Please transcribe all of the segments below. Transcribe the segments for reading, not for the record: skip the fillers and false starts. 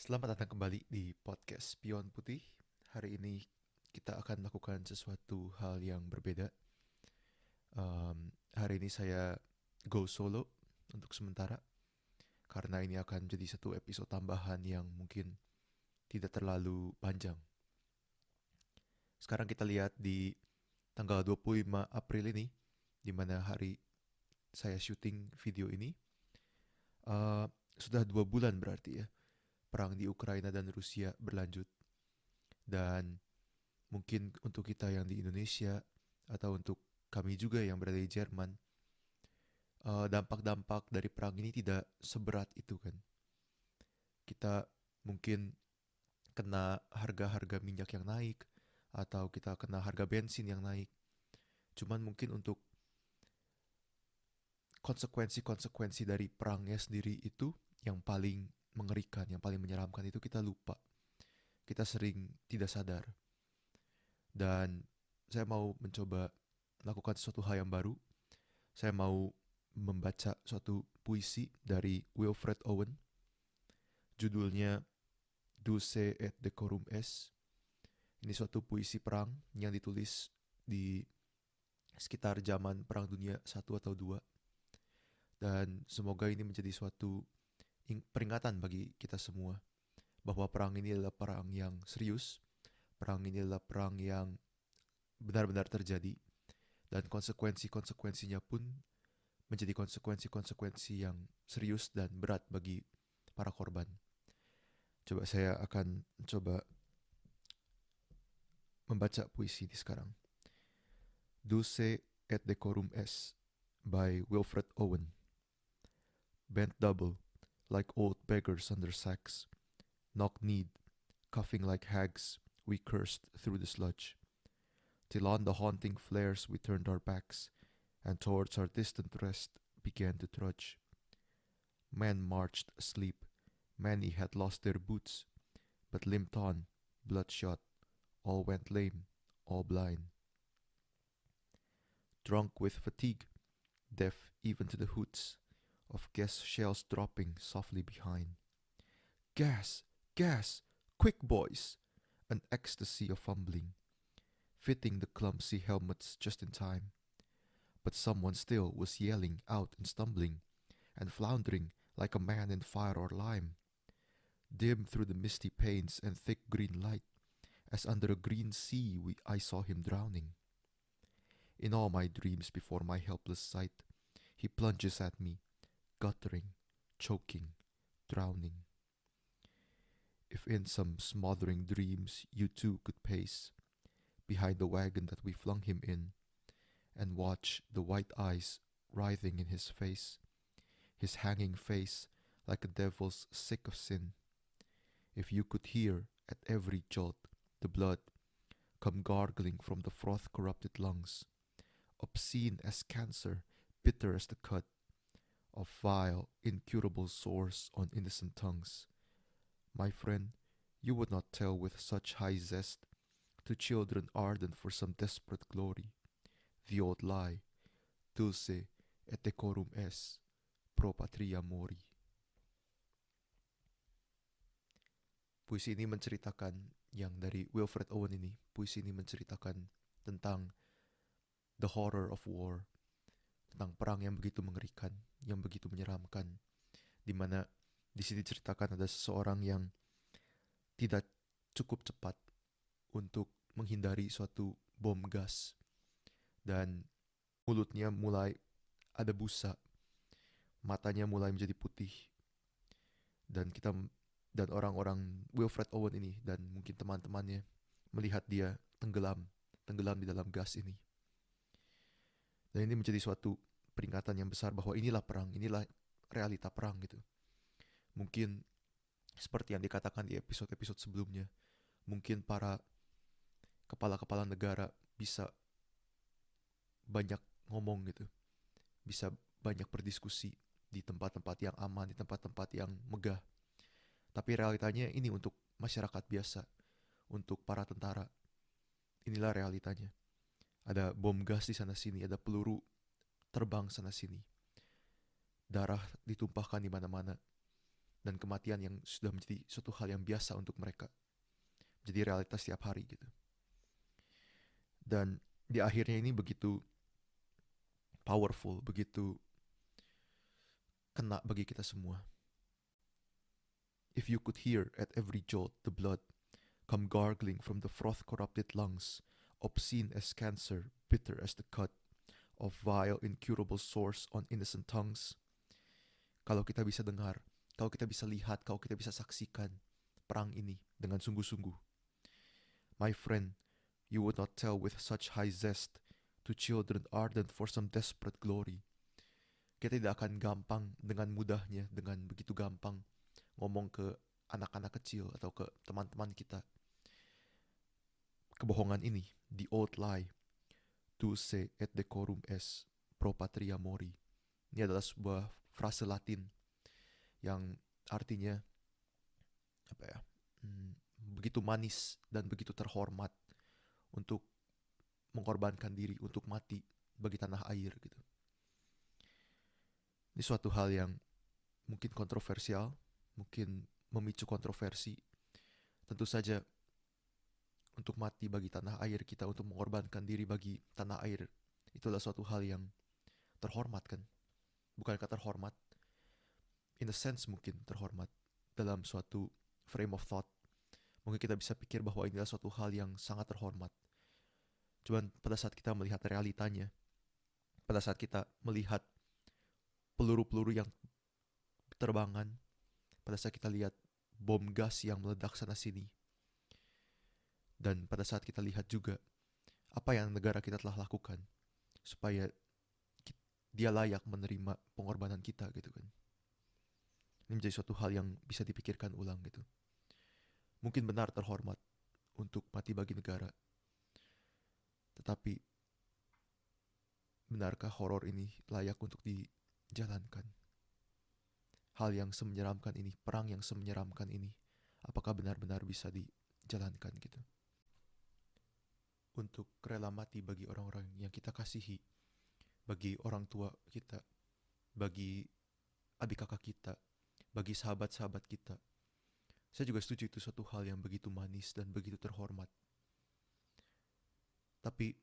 Selamat datang kembali di podcast Pion Putih. Hari ini kita akan melakukan sesuatu hal yang berbeda. Hari ini saya go solo untuk sementara karena ini akan menjadi satu episode tambahan yang mungkin tidak terlalu panjang. Sekarang kita lihat di tanggal 25 April ini, di mana hari saya syuting video ini. Uh, Sudah 2 bulan berarti ya, perang di Ukraina dan Rusia berlanjut. Dan mungkin untuk kita yang di Indonesia atau untuk kami juga yang berada di Jerman, dampak-dampak dari perang ini tidak seberat itu kan. Kita mungkin kena harga-harga minyak yang naik atau kita kena harga bensin yang naik. Cuman mungkin untuk konsekuensi-konsekuensi dari perangnya sendiri itu yang paling mengerikan, yang paling menyeramkan itu kita lupa. Kita sering tidak sadar. Dan saya mau mencoba melakukan sesuatu hal yang baru. Saya mau membaca suatu puisi dari Wilfred Owen. Judulnya Dulce et Decorum Est. Ini suatu puisi perang yang ditulis di sekitar zaman Perang Dunia 1 atau 2. Dan semoga ini menjadi suatu peringatan bagi kita semua bahwa perang ini adalah perang yang serius. Perang ini adalah perang yang benar-benar terjadi. Dan konsekuensi-konsekuensinya pun menjadi konsekuensi-konsekuensi yang serius dan berat bagi para korban. Coba saya akan coba membaca puisi ini sekarang. Dulce et Decorum Est by Wilfred Owen. Bent double, like old beggars under sacks, knock-kneed, coughing like hags, we cursed through the sludge, till on the haunting flares we turned our backs, and towards our distant rest began to trudge. Men marched asleep, many had lost their boots, but limped on, bloodshot, all went lame, all blind. Drunk with fatigue, deaf even to the hoots of gas shells dropping softly behind. Gas! Gas! Quick, boys! An ecstasy of fumbling, fitting the clumsy helmets just in time. But someone still was yelling out and stumbling, and floundering like a man in fire or lime. Dim through the misty panes and thick green light, as under a green sea I saw him drowning. In all my dreams before my helpless sight, he plunges at me, guttering, choking, drowning. If in some smothering dreams you too could pace behind the wagon that we flung him in, and watch the white eyes writhing in his hanging face like a devil's sick of sin. If you could hear at every jolt the blood come gargling from the froth-corrupted lungs, obscene as cancer, bitter as the cut of vile, incurable sores on innocent tongues, my friend, you would not tell with such high zest to children ardent for some desperate glory the old lie, dulce et decorum est, pro patria mori. Puisi ini menceritakan yang dari Wilfred Owen ini. Puisi ini menceritakan tentang the horror of war, tentang perang yang begitu mengerikan, yang begitu menyeramkan, di mana di sini diceritakan ada seseorang yang tidak cukup cepat untuk menghindari suatu bom gas, dan mulutnya mulai ada busa, matanya mulai menjadi putih, dan orang-orang Wilfred Owen ini dan mungkin teman-temannya melihat dia tenggelam di dalam gas ini. Dan ini menjadi suatu peringatan yang besar bahwa inilah perang, inilah realita perang gitu. Mungkin seperti yang dikatakan di episode-episode sebelumnya, mungkin para kepala-kepala negara bisa banyak ngomong gitu, bisa banyak berdiskusi di tempat-tempat yang aman, di tempat-tempat yang megah. Tapi realitanya ini untuk masyarakat biasa, untuk para tentara. Inilah realitanya. Ada bom gas di sana sini, ada peluru terbang sana sini. Darah ditumpahkan di mana-mana. dan kematian yang sudah menjadi suatu hal yang biasa untuk mereka, jadi realitas setiap hari gitu. Dan di akhirnya ini begitu powerful, begitu kena bagi kita semua. If you could hear at every jolt the blood come gargling from the froth-corrupted lungs, obscene as cancer, bitter as the cut of vile incurable sores on innocent tongues. Kalau kita bisa dengar, kalau kita bisa lihat, kalau kita bisa saksikan perang ini dengan sungguh-sungguh, my friend, you would not tell with such high zest to children ardent for some desperate glory. Kita tidak akan gampang, dengan mudahnya, dengan begitu gampang ngomong ke anak-anak kecil atau ke teman-teman kita kebohongan ini, the old lie, tu se et decorum est pro patria mori. Ini adalah sebuah frase Latin yang artinya begitu manis dan begitu terhormat untuk mengorbankan diri, untuk mati bagi tanah air gitu. Ini suatu hal yang mungkin kontroversial, mungkin memicu kontroversi. Tentu saja untuk mati bagi tanah air kita, untuk mengorbankan diri bagi tanah air, itu adalah suatu hal yang terhormat kan? Bukankah terhormat? In a sense mungkin terhormat. Dalam suatu frame of thought, mungkin kita bisa pikir bahwa ini adalah suatu hal yang sangat terhormat. Cuman pada saat kita melihat realitanya, pada saat kita melihat peluru-peluru yang terbangan, pada saat kita lihat bom gas yang meledak sana-sini, dan pada saat kita lihat juga apa yang negara kita telah lakukan supaya dia layak menerima pengorbanan kita gitu kan. Ini menjadi suatu hal yang bisa dipikirkan ulang gitu. Mungkin benar terhormat untuk mati bagi negara, tetapi benarkah horor ini layak untuk dijalankan? Hal yang semenyeramkan ini, perang yang semenyeramkan ini, apakah benar-benar bisa dijalankan gitu? Untuk rela mati bagi orang-orang yang kita kasihi, bagi orang tua kita, bagi adik kakak kita, bagi sahabat-sahabat kita. Saya juga setuju itu suatu hal yang begitu manis dan begitu terhormat. Tapi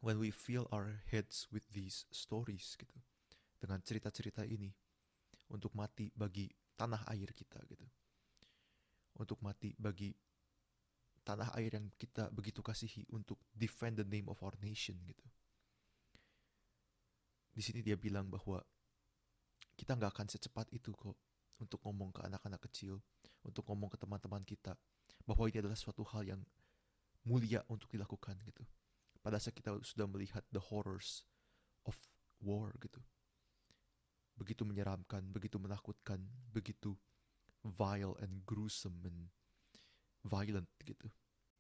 when we fill our heads with these stories gitu, dengan cerita-cerita ini, untuk mati bagi tanah air kita gitu, untuk mati bagi tanah air yang kita begitu kasihi, untuk defend the name of our nation gitu. Di sini dia bilang bahwa kita nggak akan secepat itu kok untuk ngomong ke anak-anak kecil, untuk ngomong ke teman-teman kita bahwa ini adalah suatu hal yang mulia untuk dilakukan gitu. Pada saat kita sudah melihat the horrors of war gitu, begitu menyeramkan, begitu menakutkan, begitu vile and gruesome and violent gitu.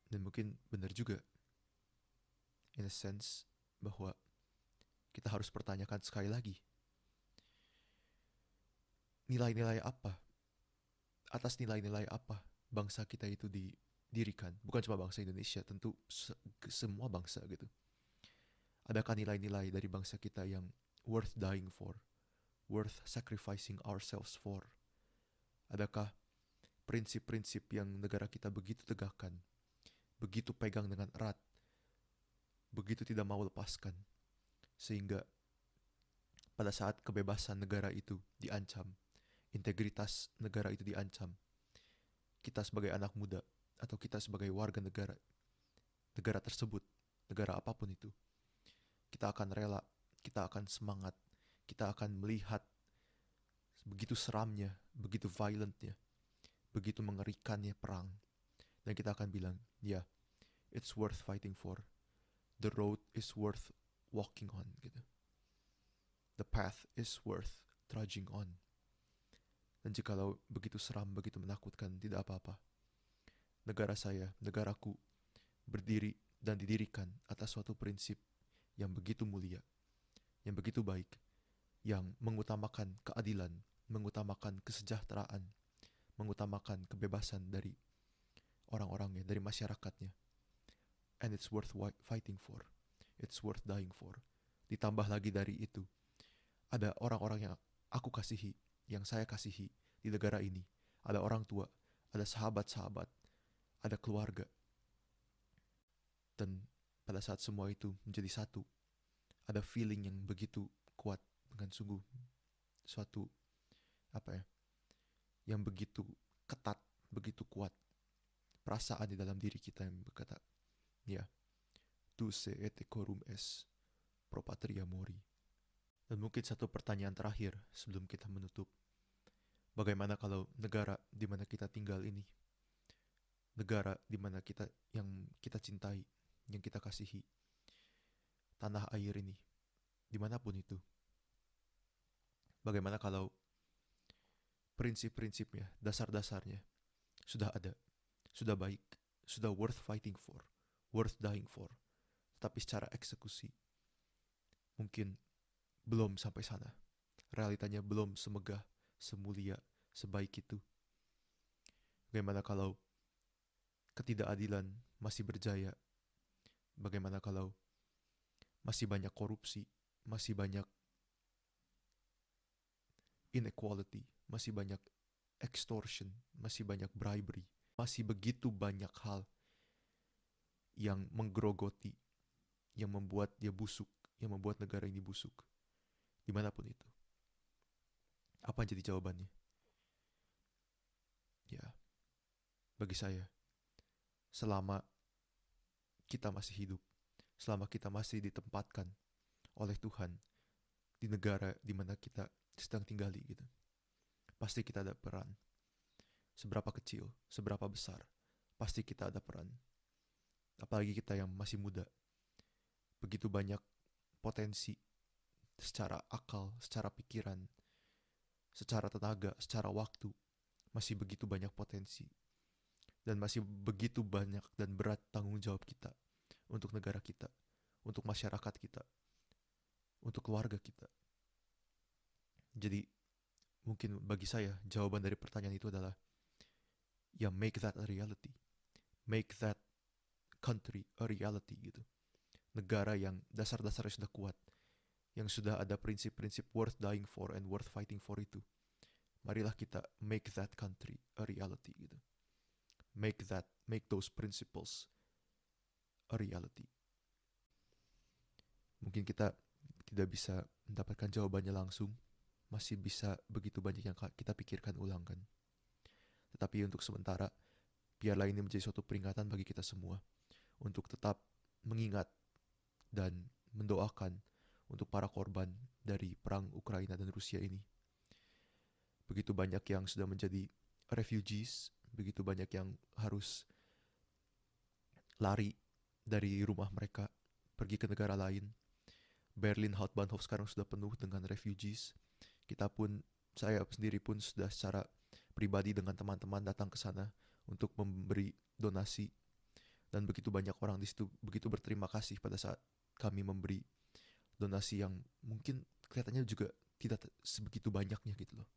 Dan mungkin benar juga in a sense bahwa kita harus pertanyakan sekali lagi, nilai-nilai apa, atas nilai-nilai apa bangsa kita itu didirikan. Bukan cuma bangsa Indonesia, tentu semua bangsa gitu. Adakah nilai-nilai dari bangsa kita yang worth dying for, worth sacrificing ourselves for? Adakah prinsip-prinsip yang negara kita begitu tegakkan, begitu pegang dengan erat, begitu tidak mau lepaskan, sehingga pada saat kebebasan negara itu diancam, integritas negara itu diancam, kita sebagai anak muda atau kita sebagai warga negara tersebut, negara apapun itu, kita akan rela, kita akan semangat, kita akan melihat begitu seramnya, begitu violentnya, begitu mengerikannya perang, dan kita akan bilang, yeah, it's worth fighting for, the road is worth walking on gitu, the path is worth trudging on. Dan jikalau begitu seram, begitu menakutkan, tidak apa-apa. Negara saya, negaraku, berdiri dan didirikan atas suatu prinsip yang begitu mulia, yang begitu baik, yang mengutamakan keadilan, mengutamakan kesejahteraan, mengutamakan kebebasan dari orang-orangnya, dari masyarakatnya. And it's worth fighting for. It's worth dying for. Ditambah lagi dari itu, ada orang-orang yang aku kasihi, yang saya kasihi, di negara ini. Ada orang tua, ada sahabat-sahabat, ada keluarga. Dan pada saat semua itu menjadi satu, ada feeling yang begitu kuat dengan sungguh suatu yang begitu ketat, begitu kuat perasaan di dalam diri kita yang berkata, ya, Duce et decorum est pro patria mori. Dan mungkin satu pertanyaan terakhir sebelum kita menutup. Bagaimana kalau negara di mana kita tinggal ini, negara di mana yang kita cintai, yang kita kasihi, tanah air ini, dimanapun itu, bagaimana kalau prinsip-prinsipnya, dasar-dasarnya sudah ada, sudah baik, sudah worth fighting for, worth dying for, tapi secara eksekusi mungkin belum sampai sana. Realitanya belum semegah, semulia, sebaik itu. Bagaimana kalau ketidakadilan masih berjaya? Bagaimana kalau masih banyak korupsi, masih banyak inequality, masih banyak extortion, masih banyak bribery, masih begitu banyak hal yang menggerogoti, yang membuat dia busuk, yang membuat negara ini busuk, dimanapun itu. Apa yang jadi jawabannya? Ya, bagi saya, selama kita masih hidup, selama kita masih ditempatkan oleh Tuhan di negara di mana kita sedang tinggali gitu, pasti kita ada peran. Seberapa kecil, seberapa besar, pasti kita ada peran. Apalagi kita yang masih muda, begitu banyak potensi secara akal, secara pikiran, secara tenaga, secara waktu, masih begitu banyak potensi. Dan masih begitu banyak dan berat tanggung jawab kita untuk negara kita, untuk masyarakat kita, untuk keluarga kita. Jadi mungkin bagi saya jawaban dari pertanyaan itu adalah, ya, make that a reality. Make that country a reality gitu. Negara yang dasar-dasarnya sudah kuat, yang sudah ada prinsip-prinsip worth dying for and worth fighting for itu. Marilah kita make that country a reality gitu. Make those principles a reality. Mungkin kita tidak bisa mendapatkan jawabannya langsung, masih bisa begitu banyak yang kita pikirkan ulang kan. Tetapi untuk sementara, biarlah ini menjadi suatu peringatan bagi kita semua untuk tetap mengingat dan mendoakan untuk para korban dari perang Ukraina dan Rusia ini. Begitu banyak yang sudah menjadi refugees, begitu banyak yang harus lari dari rumah mereka, pergi ke negara lain. Berlin Hauptbahnhof sekarang sudah penuh dengan refugees. Saya sendiri pun sudah secara pribadi dengan teman-teman datang ke sana untuk memberi donasi. Dan begitu banyak orang di situ begitu berterima kasih pada saat kami memberi donasi yang mungkin kelihatannya juga tidak sebegitu banyaknya gitu loh.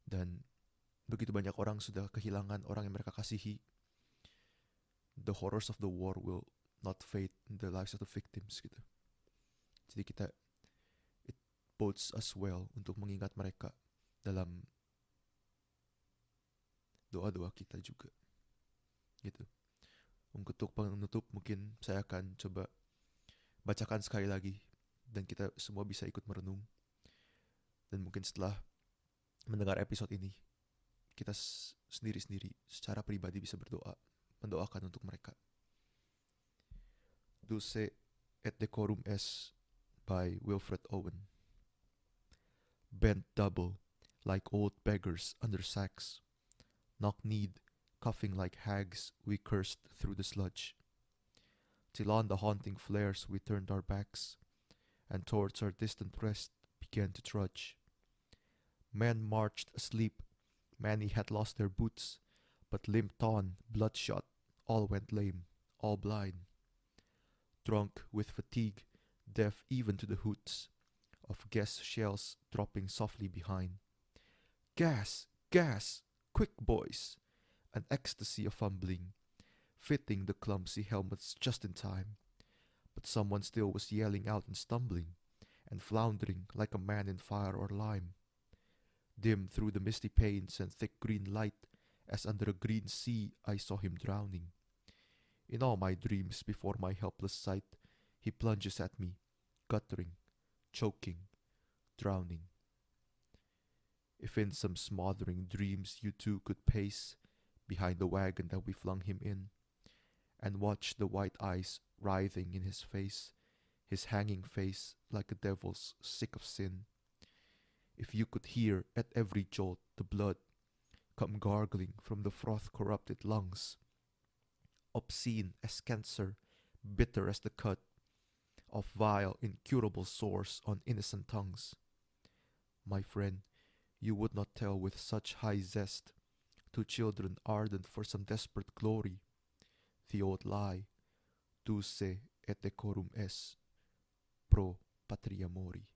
Dan begitu banyak orang sudah kehilangan orang yang mereka kasihi. The horrors of the war will not fade in the lives of the victims gitu. Jadi it bodes us well untuk mengingat mereka dalam doa-doa kita juga gitu. Untuk penutup mungkin saya akan coba bacakan sekali lagi dan kita semua bisa ikut merenung. Dan mungkin setelah mendengar episode ini, kita sendiri-sendiri secara pribadi bisa mendoakan untuk mereka. Dulce et decorum est by Wilfred Owen. Bent double, like old beggars under sacks, knock-kneed, coughing like hags, we cursed through the sludge. Till on the haunting flares we turned our backs, and towards our distant rest began to trudge. Men marched asleep, many had lost their boots, but limped on, bloodshot, all went lame, all blind. Drunk with fatigue, deaf even to the hoots of gas shells dropping softly behind. Gas! Gas! Quick, boys! An ecstasy of fumbling, fitting the clumsy helmets just in time. But someone still was yelling out and stumbling, and floundering like a man in fire or lime. dim through the misty panes and thick green light, as under a green sea I saw him drowning. In all my dreams before my helpless sight, he plunges at me, guttering, choking, drowning. If in some smothering dreams you too could pace behind the wagon that we flung him in, and watch the white eyes writhing in his hanging face like a devil's sick of sin. If you could hear at every jolt the blood come gargling from the froth corrupted lungs, obscene as cancer, bitter as the cut of vile, incurable sores on innocent tongues, my friend, you would not tell with such high zest to children ardent for some desperate glory the old lie, dulce et decorum es, pro patria mori.